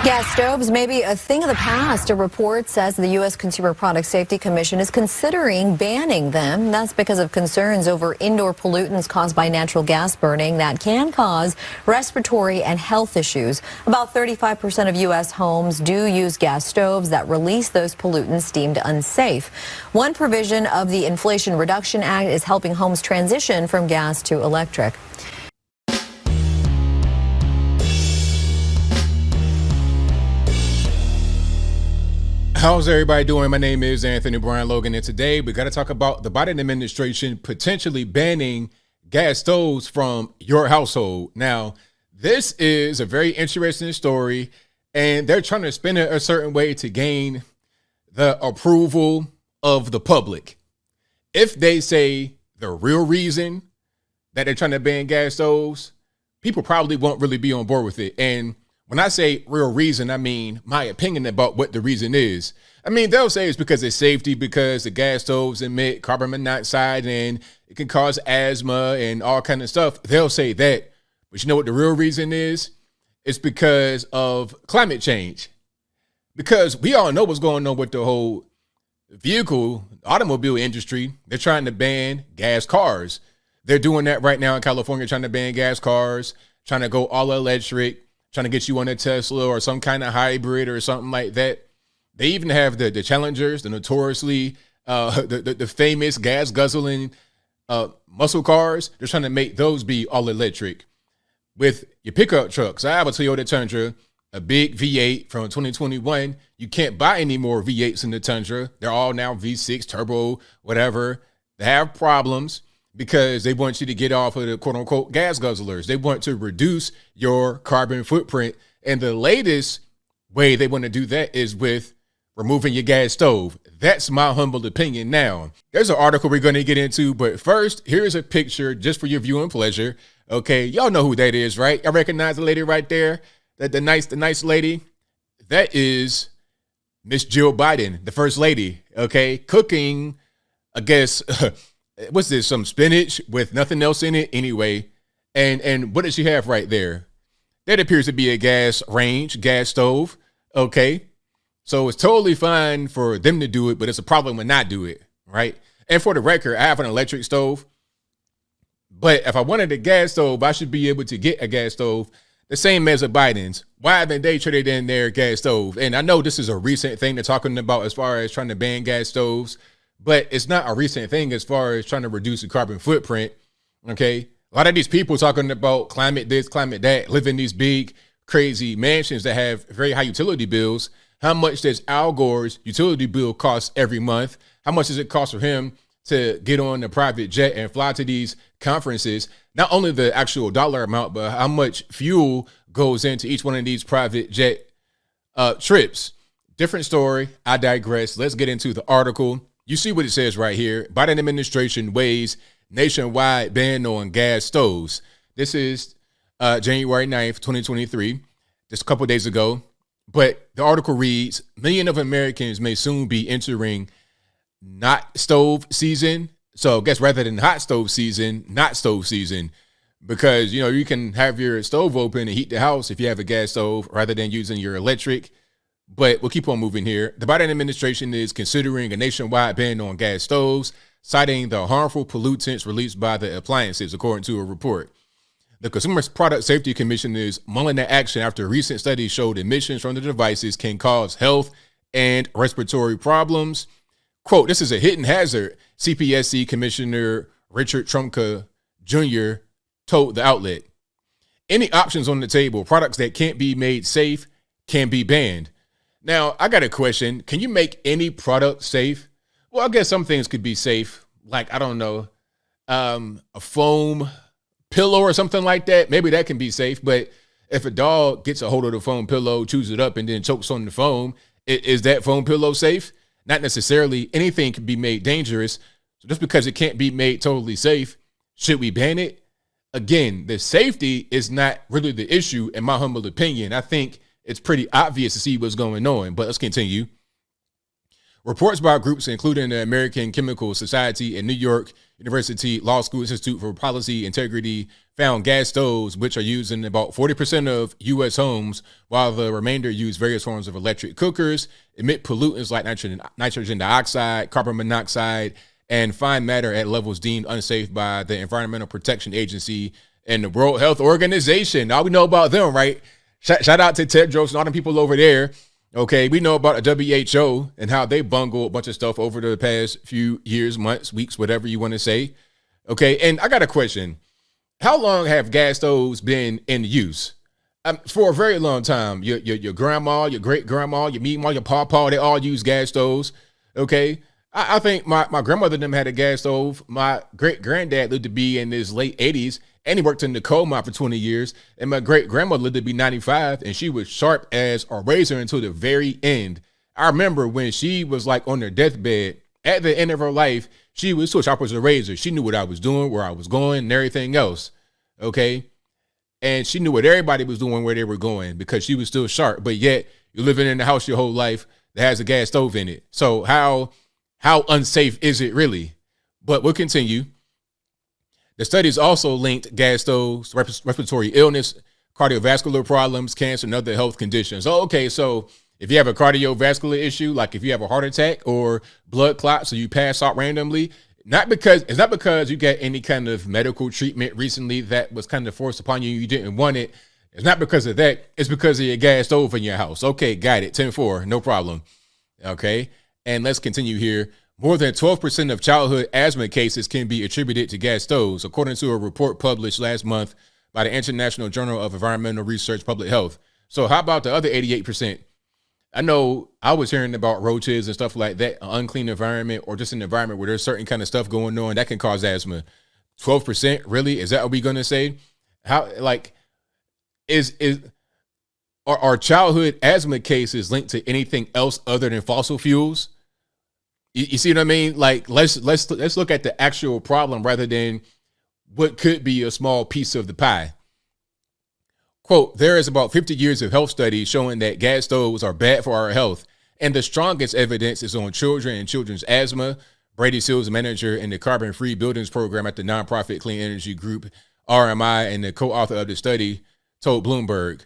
Gas stoves may be a thing of the past. A report says the U.S. Consumer Product Safety Commission is considering banning them. That's because of concerns over indoor pollutants caused by natural gas burning that can cause respiratory and health issues. About 35% of U.S. homes do use gas stoves that release those pollutants deemed unsafe. One provision of the Inflation Reduction Act is helping homes transition from gas to electric. How's everybody doing? My name is Anthony Brian Logan, and today we got to talk about the Biden administration potentially banning gas stoves from your household. Now, this is a very interesting story, and they're trying to spin it a certain way to gain the approval of the public. If they say the real reason that they're trying to ban gas stoves, people probably won't really be on board with it. And when I say real reason, I mean my opinion about what the reason is. I mean, they'll say it's because of safety, because the gas stoves emit carbon monoxide and it can cause asthma and all kind of stuff. They'll say that. But you know what the real reason is? It's because of climate change. Because we all know what's going on with the whole automobile industry. They're trying to ban gas cars. They're doing that right now in California, trying to ban gas cars, trying to go all electric, trying to get you on a Tesla or some kind of hybrid or something like that. They even have the Challengers, the notoriously, the famous gas guzzling muscle cars. They're trying to make those be all electric. With your pickup trucks, I have a Toyota Tundra, a big V8 from 2021. You can't buy any more V8s in the Tundra. They're all now V6, turbo, whatever. They have problems because they want you to get off of the quote unquote gas guzzlers. They want to reduce your carbon footprint. And the latest way they want to do that is with removing your gas stove. That's my humble opinion. Now, there's an article we're going to get into, but first, here's a picture just for your viewing pleasure. Okay, y'all know who that is, right? I recognize the lady right there, the nice lady. That is Miss Jill Biden, the first lady, okay, cooking, I guess, what's this, some spinach with nothing else in it anyway. And what does she have right there? That appears to be a gas stove, okay? So it's totally fine for them to do it, but it's a problem when not do it, right? And for the record, I have an electric stove, but if I wanted a gas stove, I should be able to get a gas stove the same as a Biden's. Why haven't they traded in their gas stove? And I know this is a recent thing they're talking about as far as trying to ban gas stoves, but it's not a recent thing as far as trying to reduce the carbon footprint, okay? A lot of these people talking about climate this, climate that, live in these big, crazy mansions that have very high utility bills. How much does Al Gore's utility bill cost every month? How much does it cost for him to get on a private jet and fly to these conferences? Not only the actual dollar amount, but how much fuel goes into each one of these private jet trips. Different story. I digress. Let's get into the article. You see what it says right here. Biden administration weighs nationwide ban on gas stoves. This is January 9th, 2023, just a couple of days ago. But the article reads, millions of Americans may soon be entering not stove season. So I guess rather than hot stove season, not stove season, because, you know, you can have your stove open and heat the house if you have a gas stove rather than using your electric. But we'll keep on moving here. The Biden administration is considering a nationwide ban on gas stoves, citing the harmful pollutants released by the appliances, according to a report. The Consumer Product Safety Commission is mulling the action after recent studies showed emissions from the devices can cause health and respiratory problems. Quote, this is a hidden hazard, CPSC Commissioner Richard Trumka Jr. told the outlet. Any options on the table, products that can't be made safe can be banned. Now, I got a question. Can you make any product safe? Well, I guess some things could be safe, like, I don't know, a foam pillow or something like that. Maybe that can be safe. But if a dog gets a hold of the foam pillow, chews it up, and then chokes on the foam, is that foam pillow safe? Not necessarily. Anything can be made dangerous. So just because it can't be made totally safe, should we ban it? Again, the safety is not really the issue, in my humble opinion. I think it's pretty obvious to see what's going on, but let's continue. Reports by groups including the American Chemical Society and New York University Law School Institute for Policy Integrity found gas stoves, which are used in about 40% of U.S. homes, while the remainder use various forms of electric cookers, emit pollutants like nitrogen dioxide, carbon monoxide, and fine matter at levels deemed unsafe by the Environmental Protection Agency and the World Health Organization. All we know about them, right? Shout out to Tedros and all the people over there. Okay, we know about the WHO and how they bungle a bunch of stuff over the past few years, months, weeks, whatever you want to say. Okay, and I got a question. How long have gas stoves been in use? For a very long time. Your grandma, your great grandma, your meemaw, your pawpaw, they all use gas stoves. Okay, I think my grandmother and them had a gas stove. My great granddad lived to be in his late 80s, and he worked in the coal mine for 20 years. And my great grandmother lived to be 95, and she was sharp as a razor until the very end. I remember when she was like on her deathbed at the end of her life, she was so sharp as a razor. She knew what I was doing, where I was going, and everything else. Okay. And she knew what everybody was doing, where they were going, because she was still sharp. But yet you're living in a house your whole life that has a gas stove in it. So how unsafe is it really? But we'll continue. The studies also linked gas stoves, respiratory illness, cardiovascular problems, cancer, and other health conditions. Oh, okay. So if you have a cardiovascular issue, like if you have a heart attack or blood clots, so you pass out randomly, it's not because you get any kind of medical treatment recently that was kind of forced upon you, you didn't want it. It's not because of that. It's because of your gas stove in your house. Okay, got it. 10-4, no problem. Okay, and let's continue here. More than 12% of childhood asthma cases can be attributed to gas stoves, according to a report published last month by the International Journal of Environmental Research Public Health. So how about the other 88%? I know I was hearing about roaches and stuff like that, an unclean environment, or just an environment where there's certain kind of stuff going on that can cause asthma. 12%, really? Is that what we're going to say? How, like, are childhood asthma cases linked to anything else other than fossil fuels? You see what I mean? Like, let's look at the actual problem rather than what could be a small piece of the pie. Quote, there is about 50 years of health studies showing that gas stoves are bad for our health, and the strongest evidence is on children and children's asthma. Brady Seals, manager in the Carbon Free Buildings program at the nonprofit Clean Energy Group, RMI, and the co-author of the study, told Bloomberg.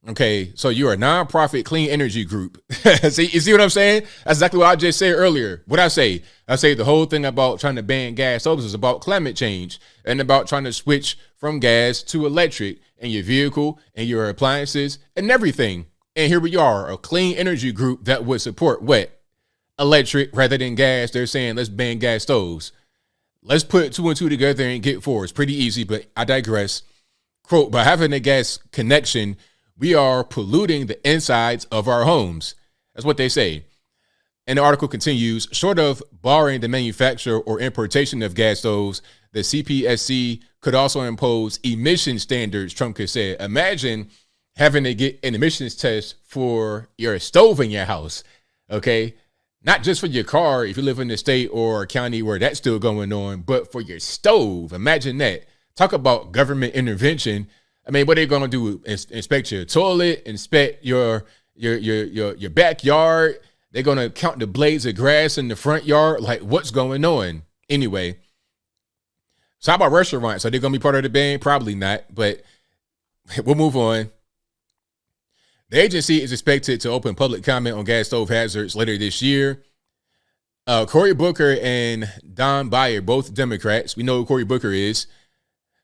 Okay, so you're a nonprofit clean energy group. See, you see what I'm saying? That's exactly what I just said earlier. What I say the whole thing about trying to ban gas stoves is about climate change and about trying to switch from gas to electric in your vehicle and your appliances and everything. And here we are, a clean energy group that would support what? Electric rather than gas. They're saying let's ban gas stoves. Let's put 2 and 2 together and get 4. It's pretty easy, but I digress. Quote, by having a gas connection, we are polluting the insides of our homes. That's what they say. And the article continues, short of barring the manufacture or importation of gas stoves, the CPSC could also impose emission standards, Trump could say. Imagine having to get an emissions test for your stove in your house, okay? Not just for your car, if you live in a state or a county where that's still going on, but for your stove. Imagine that. Talk about government intervention. I mean, what are they going to do? Inspect your toilet, inspect your backyard. They're going to count the blades of grass in the front yard. Like, what's going on? Anyway, so how about restaurants? Are they going to be part of the ban? Probably not, but we'll move on. The agency is expected to open public comment on gas stove hazards later this year. Cory Booker and Don Beyer, both Democrats, we know who Cory Booker is,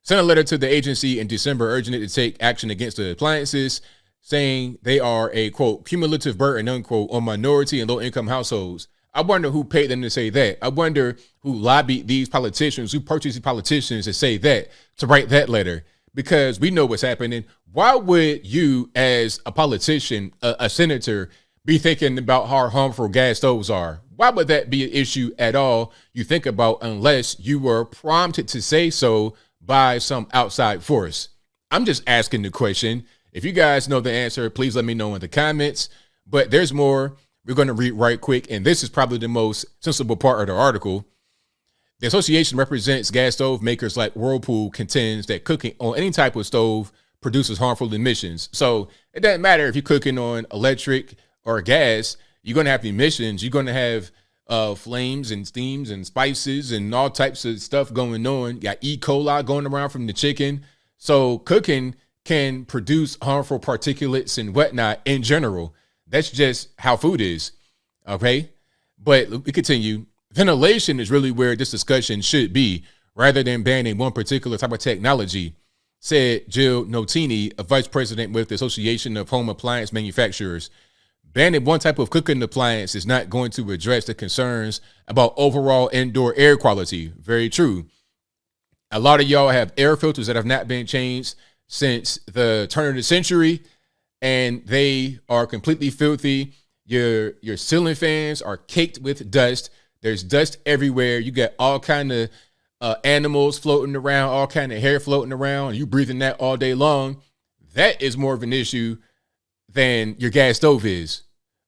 sent a letter to the agency in December urging it to take action against the appliances, saying they are a, quote, cumulative burden, unquote, on minority and low-income households. I wonder who paid them to say that. I wonder who lobbied these politicians, who purchased these politicians to say that, to write that letter, because we know what's happening. Why would you, as a politician, a senator, be thinking about how harmful gas stoves are? Why would that be an issue at all, you think about, unless you were prompted to say so by some outside force? I'm just asking the question. If you guys know the answer, please let me know in the comments. But there's more. We're going to read right quick, and this is probably the most sensible part of the article. The association represents gas stove makers like Whirlpool, contends that cooking on any type of stove produces harmful emissions. So it doesn't matter if you're cooking on electric or gas, you're going to have emissions. You're going to have flames and steams and spices and all types of stuff going on. You got E. coli going around from the chicken. So cooking can produce harmful particulates and whatnot in general. That's just how food is. Okay. But we continue. Ventilation is really where this discussion should be rather than banning one particular type of technology, said Jill Notini, a vice president with the Association of Home Appliance Manufacturers. Banning one type of cooking appliance is not going to address the concerns about overall indoor air quality. Very true. A lot of y'all have air filters that have not been changed since the turn of the century, and they are completely filthy. Your ceiling fans are caked with dust. There's dust everywhere. You got all kind of animals floating around, all kind of hair floating around. You breathing that all day long. That is more of an issue than your gas stove is,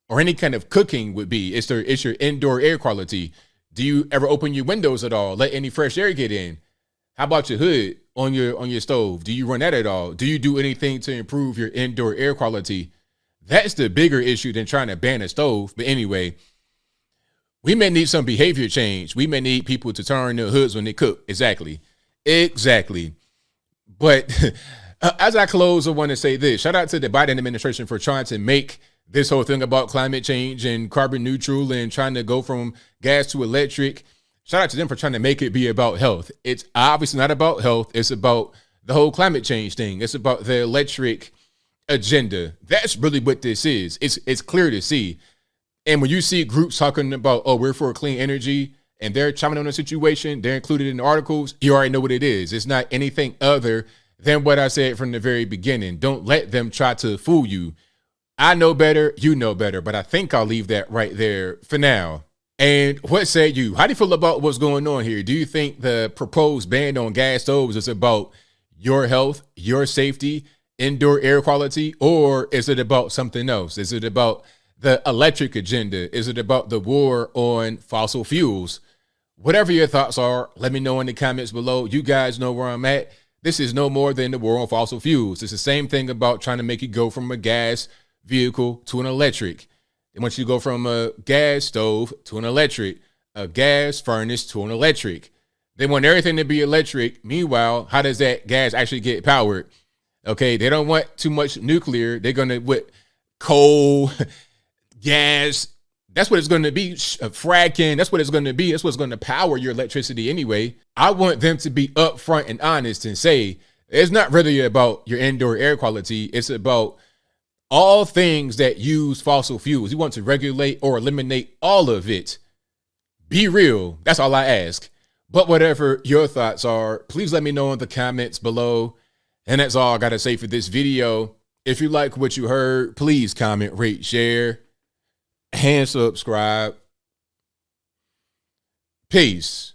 or any kind of cooking would be. It's your indoor air quality. Do you ever open your windows at all? Let any fresh air get in? How about your hood on your stove? Do you run that at all? Do you do anything to improve your indoor air quality? That's the bigger issue than trying to ban a stove. But anyway, we may need some behavior change. We may need people to turn their hoods when they cook. Exactly. But as I close, I want to say this. Shout out to the Biden administration for trying to make this whole thing about climate change and carbon neutral and trying to go from gas to electric. Shout out to them for trying to make it be about health. It's obviously not about health. It's about the whole climate change thing. It's about the electric agenda. That's really what this is. It's clear to see. And when you see groups talking about, oh, we're for clean energy, and they're chiming on the situation, they're included in the articles, you already know what it is. It's not anything other than what I said from the very beginning. Don't let them try to fool you. I know better, you know better, but I think I'll leave that right there for now. And what say you? How do you feel about what's going on here? Do you think the proposed ban on gas stoves is about your health, your safety, indoor air quality, or is it about something else? Is it about the electric agenda? Is it about the war on fossil fuels? Whatever your thoughts are, let me know in the comments below. You guys know where I'm at. This is no more than the war on fossil fuels. It's the same thing about trying to make you go from a gas vehicle to an electric. They want you to go from a gas stove to an electric, a gas furnace to an electric. They want everything to be electric. Meanwhile, how does that gas actually get powered? Okay, they don't want too much nuclear. They're going to, with coal, gas, that's what it's going to be. Fracking, that's what it's going to be. That's what's going to power your electricity anyway. I want them to be upfront and honest and say, it's not really about your indoor air quality. It's about all things that use fossil fuels. You want to regulate or eliminate all of it. Be real. That's all I ask. But whatever your thoughts are, please let me know in the comments below. And that's all I got to say for this video. If you like what you heard, please comment, rate, share, and subscribe. Peace.